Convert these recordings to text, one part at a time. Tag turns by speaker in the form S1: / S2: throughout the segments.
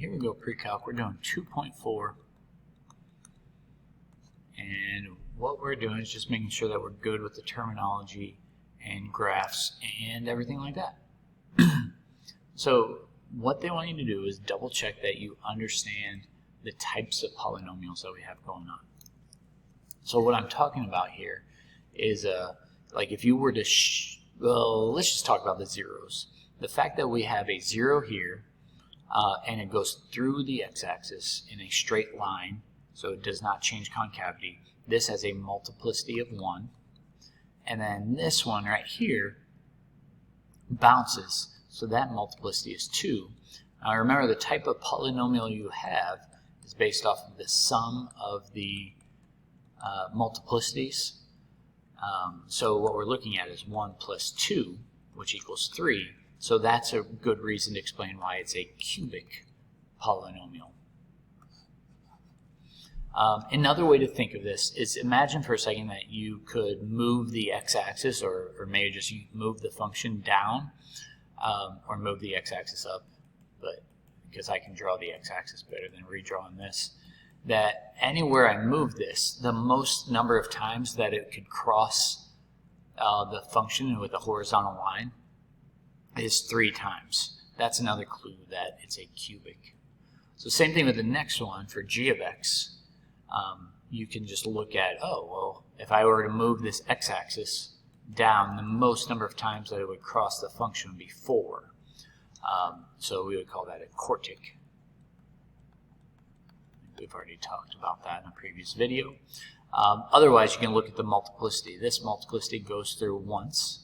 S1: here we go, pre-calc. We're doing 2.4. And what we're doing is just making sure that we're good with the terminology and graphs and everything like that. So what they want you to do is double check that you understand the types of polynomials that we have going on. So what I'm talking about here is like if you were to, well, let's just talk about the zeros. The fact that we have a 0 here and it goes through the x-axis in a straight line, so it does not change concavity. This has a multiplicity of 1. And then this one right here bounces, so that multiplicity is 2. Now remember, the type of polynomial you have is based off of the sum of the multiplicities. So what we're looking at is 1 plus 2, which equals 3. So that's a good reason to explain why it's a cubic polynomial. Another way to think of this is, imagine for a second that you could move the x-axis, or maybe just move the function down, or move the x-axis up, but because I can draw the x-axis better than redrawing this, that anywhere I move this, the most number of times that it could cross the function with a horizontal line is 3 times. That's another clue that it's a cubic. So same thing with the next one for g of x. You can just look at, oh, well, if I were to move this x-axis down, the most number of times that it would cross the function would be 4. So we would call that a quartic. We've already talked about that in a previous video. Otherwise, you can look at the multiplicity. This multiplicity goes through once.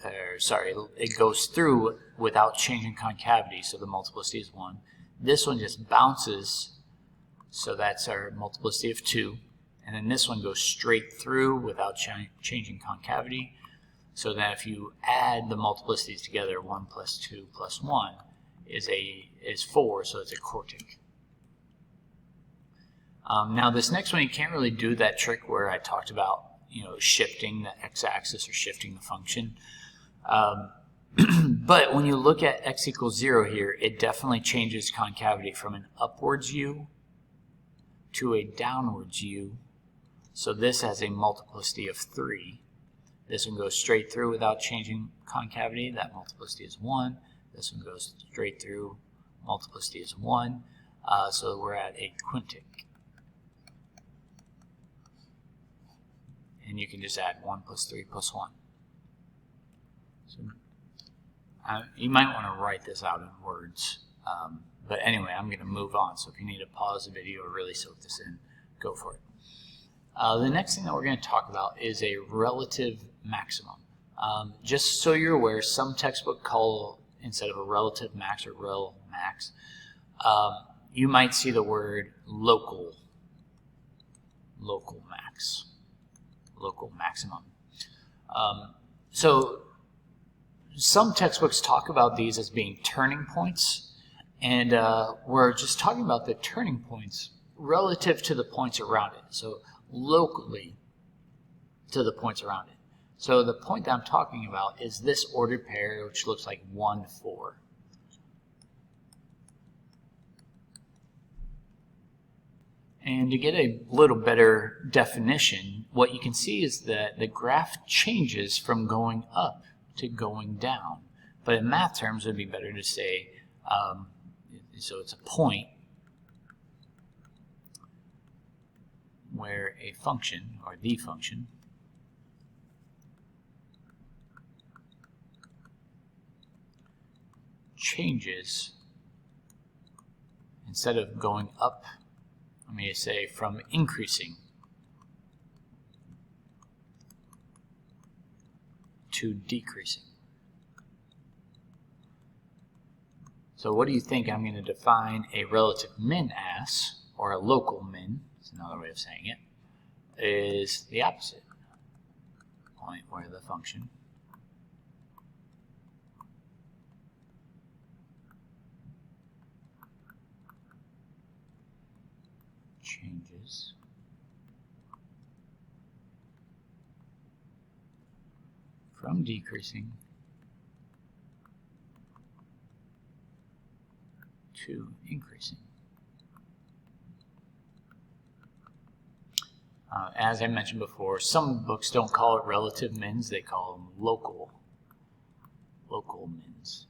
S1: It goes through without changing concavity, so the multiplicity is 1. This one just bounces, so that's our multiplicity of 2. And then this one goes straight through without changing concavity. So that if you add the multiplicities together, 1 plus 2 plus 1 is 4, so it's a quartic. Now this next one, you can't really do that trick where I talked about, shifting the x-axis or shifting the function. But when you look at x equals 0 here, it definitely changes concavity from an upwards U to a downwards U. So this has a multiplicity of 3. This one goes straight through without changing concavity. That multiplicity is 1. This one goes straight through. Multiplicity is 1. So we're at a quintic. And you can just add 1 plus 3 plus 1. So, you might want to write this out in words. But anyway, I'm going to move on. So if you need to pause the video or really soak this in, go for it. The next thing that we're going to talk about is a relative maximum. Just so you're aware, some textbooks call, instead of a relative max or rel max, you might see the word local max, local maximum. So some textbooks talk about these as being turning points, and we're just talking about the turning points relative to the points around it. So locally to the points around it. So the point that I'm talking about is this ordered pair, which looks like 1, 4. And to get a little better definition, what you can see is that the graph changes from going up to going down. But in math terms, it would be better to say, so it's a point where a function, or the function, changes, instead of going up, let me say from increasing to decreasing. So what do you think I'm going to define a relative min as, or a local min, is another way of saying it, is the opposite. Point where the function changes from decreasing to increasing. As I mentioned before, some books don't call it relative mins, they call them local mins.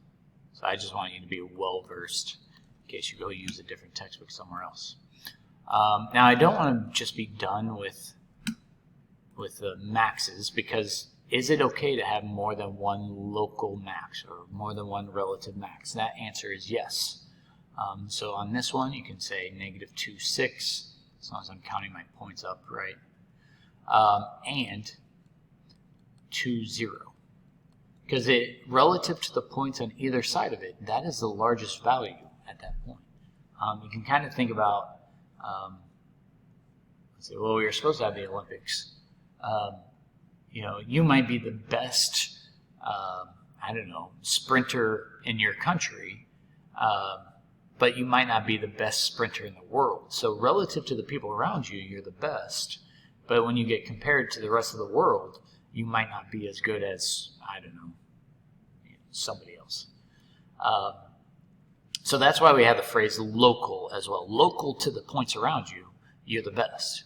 S1: So I just want you to be well versed in case you go use a different textbook somewhere else. Now I don't want to just be done with the maxes, because is it okay to have more than one local max or more than one relative max? That answer is yes. So on this one you can say -2, 6, as long as I'm counting my points up right, and 2, 0. Because relative to the points on either side of it, that is the largest value at that point. You can kind of think about, let's say, well, we were supposed to have the Olympics. You know, you might be the best, I don't know, sprinter in your country, but you might not be the best sprinter in the world. So relative to the people around you, you're the best. But when you get compared to the rest of the world, you might not be as good as, I don't know, somebody else. So that's why we have the phrase local as well. Local to the points around you, you're the best.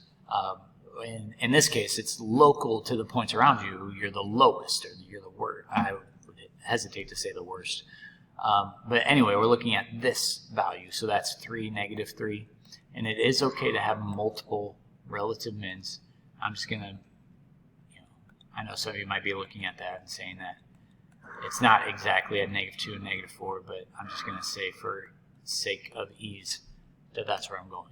S1: In this case, it's local to the points around you, you're the lowest, or you're the worst. I would hesitate to say the worst. But anyway, we're looking at this value. So that's 3, -3. And it is okay to have multiple relative mins. I'm just going to, I know some of you might be looking at that and saying that it's not exactly at -2 and -4, but I'm just going to say for sake of ease that that's where I'm going.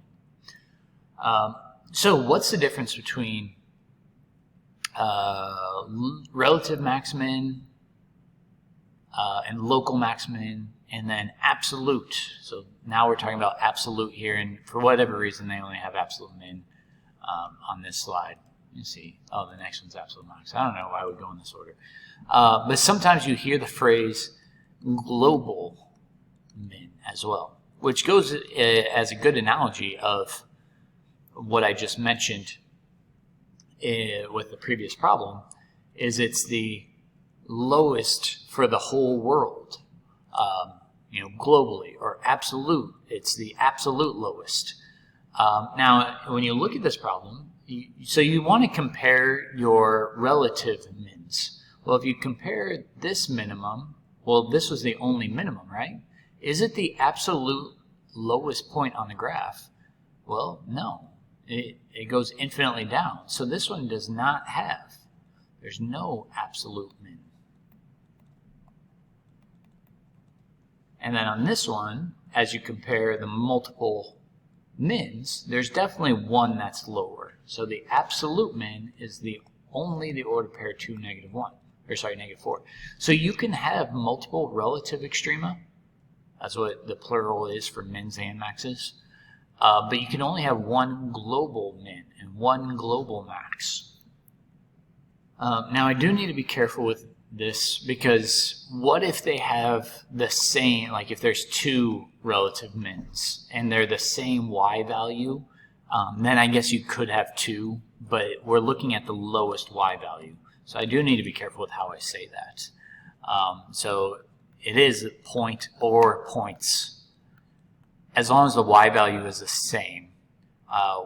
S1: So what's the difference between relative max-min and local max-min and then absolute? So now we're talking about absolute here, and for whatever reason they only have absolute min on this slide. You see, oh, the next one's absolute max. I don't know why I would go in this order. But sometimes you hear the phrase global min as well, which goes as a good analogy of what I just mentioned with the previous problem, is it's the lowest for the whole world, globally, or absolute. It's the absolute lowest. Now, when you look at this problem, so you want to compare your relative mins. Well, if you compare this minimum, well, this was the only minimum, right? Is it the absolute lowest point on the graph? Well, no. It goes infinitely down. So this one does not have. There's no absolute min. And then on this one, as you compare the multiple mins, there's definitely one that's lower. So the absolute min is only the order pair 2, -1. Or sorry, -4. So you can have multiple relative extrema. That's what the plural is for mins and maxes. But you can only have one global min and one global max. Now I do need to be careful with this, because what if they have the same, like if there's 2 relative mins and they're the same y value, then I guess you could have 2, but we're looking at the lowest y value. So I do need to be careful with how I say that. So it is point or points, as long as the y value is the same,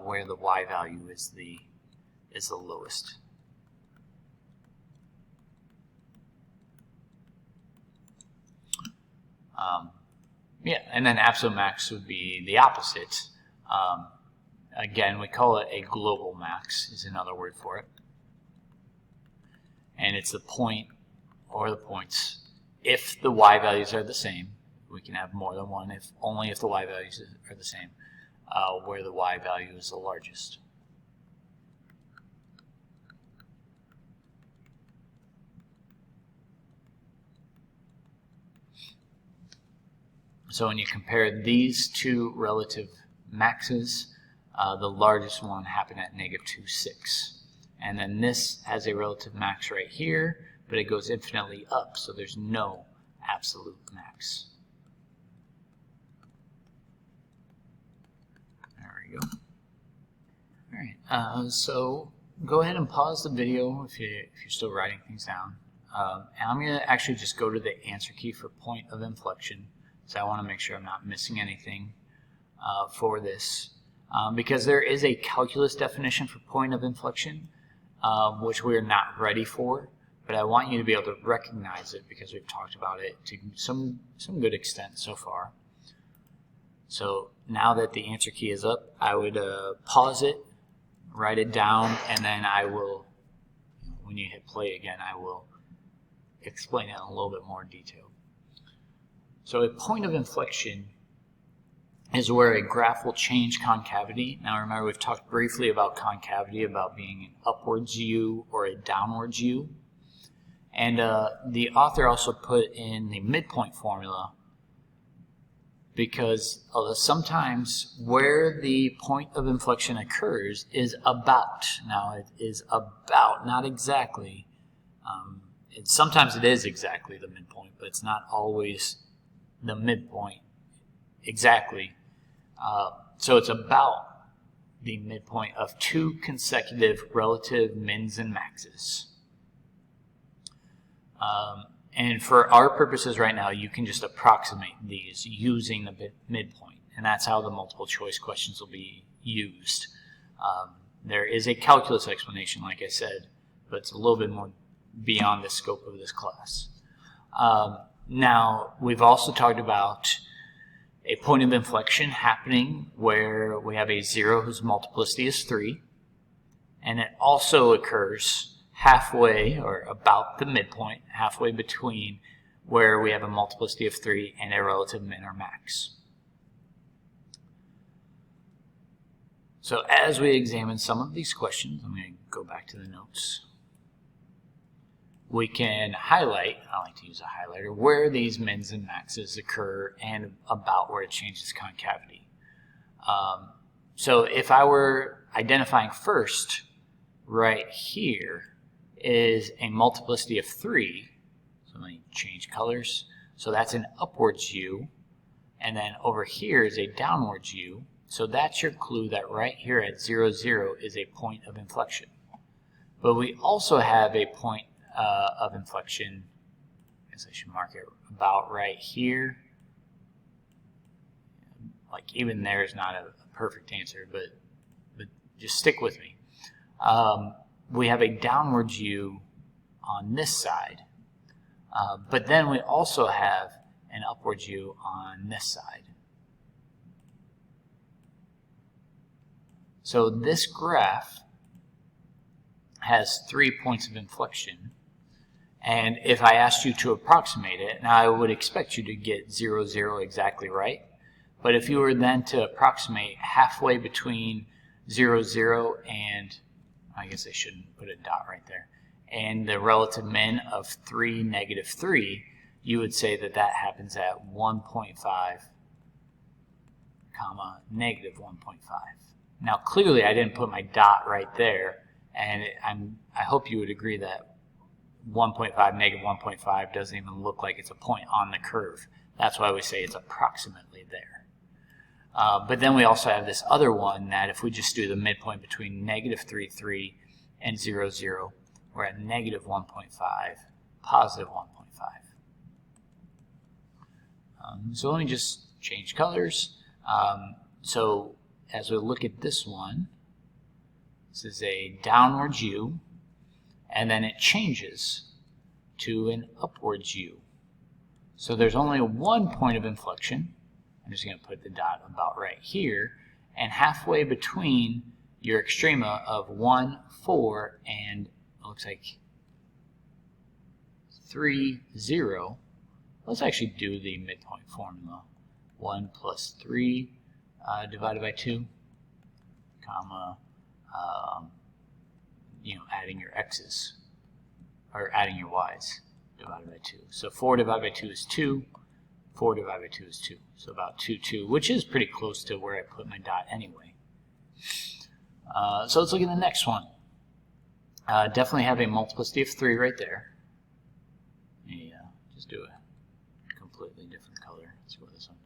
S1: where the y value is the lowest. Yeah, and then absolute max would be the opposite. Again, we call it a global max, is another word for it. And it's the point or the points. If the y values are the same, we can have more than one, only if the y values are the same, where the y value is the largest. So when you compare these two relative maxes, the largest one happened at -2, 6. And then this has a relative max right here, but it goes infinitely up, so there's no absolute max. There we go. All right, so go ahead and pause the video if you're still writing things down. And I'm going to actually just go to the answer key for point of inflection. So I want to make sure I'm not missing anything for this. Because there is a calculus definition for point of inflection, which we are not ready for, but I want you to be able to recognize it because we've talked about it to some good extent so far. So now that the answer key is up, I would pause it, write it down, and then I will, when you hit play again, I will explain it in a little bit more detail. So a point of inflection is where a graph will change concavity. Now remember, we've talked briefly about concavity, about being an upwards U or a downwards U. And the author also put in the midpoint formula because sometimes where the point of inflection occurs is about. Now it is about, not exactly. Sometimes it is exactly the midpoint, but it's not always the midpoint exactly. So it's about the midpoint of two consecutive relative mins and maxes. And for our purposes right now, you can just approximate these using the midpoint. And that's how the multiple choice questions will be used. There is a calculus explanation, like I said, but it's a little bit more beyond the scope of this class. Now, we've also talked about a point of inflection happening where we have a 0 whose multiplicity is 3, and it also occurs halfway, or about the midpoint, halfway between where we have a multiplicity of 3 and a relative min or max. So as we examine some of these questions, I'm going to go back to the notes. We can highlight, I like to use a highlighter, where these mins and maxes occur and about where it changes concavity. So if I were identifying first, right here is a multiplicity of 3. So let me change colors. So that's an upwards U. And then over here is a downwards U. So that's your clue that right here at 0, 0 is a point of inflection. But we also have a point of inflection, I guess I should mark it about right here. Like even there is not a perfect answer, but just stick with me. We have a downwards U on this side, but then we also have an upwards U on this side. So this graph has 3 points of inflection. And if I asked you to approximate it, now I would expect you to get 0, 0 exactly right. But if you were then to approximate halfway between 0, 0 and, I guess I shouldn't put a dot right there, and the relative min of 3, negative 3, you would say that that happens at 1.5, comma, negative 1.5. Now clearly I didn't put my dot right there, and I hope you would agree that 1.5, negative 1.5 doesn't even look like it's a point on the curve. That's why we say it's approximately there. But then we also have this other one that if we just do the midpoint between negative 3, 3 and 0, 0, we're at negative 1.5, positive 1.5. So let me just change colors. So as we look at this one, this is a downwards U, and then it changes to an upwards U. So there's only one point of inflection. I'm just going to put the dot about right here, and halfway between your extrema of 1, 4, and it looks like 3, 0, let's actually do the midpoint formula. 1 plus 3 divided by 2, comma, adding your x's, or adding your y's, divided by 2. So 4 divided by 2 is 2, 4 divided by 2 is 2. So about 2, 2, which is pretty close to where I put my dot anyway. So let's look at the next one. Definitely have a multiplicity of 3 right there. Yeah, just do a completely different color. Let's go with this one.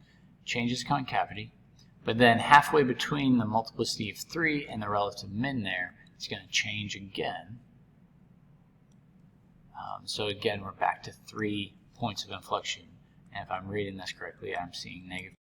S1: Changes concavity. But then halfway between the multiplicity of 3 and the relative min there, it's going to change again. So again, we're back to 3 points of inflection. And if I'm reading this correctly, I'm seeing negative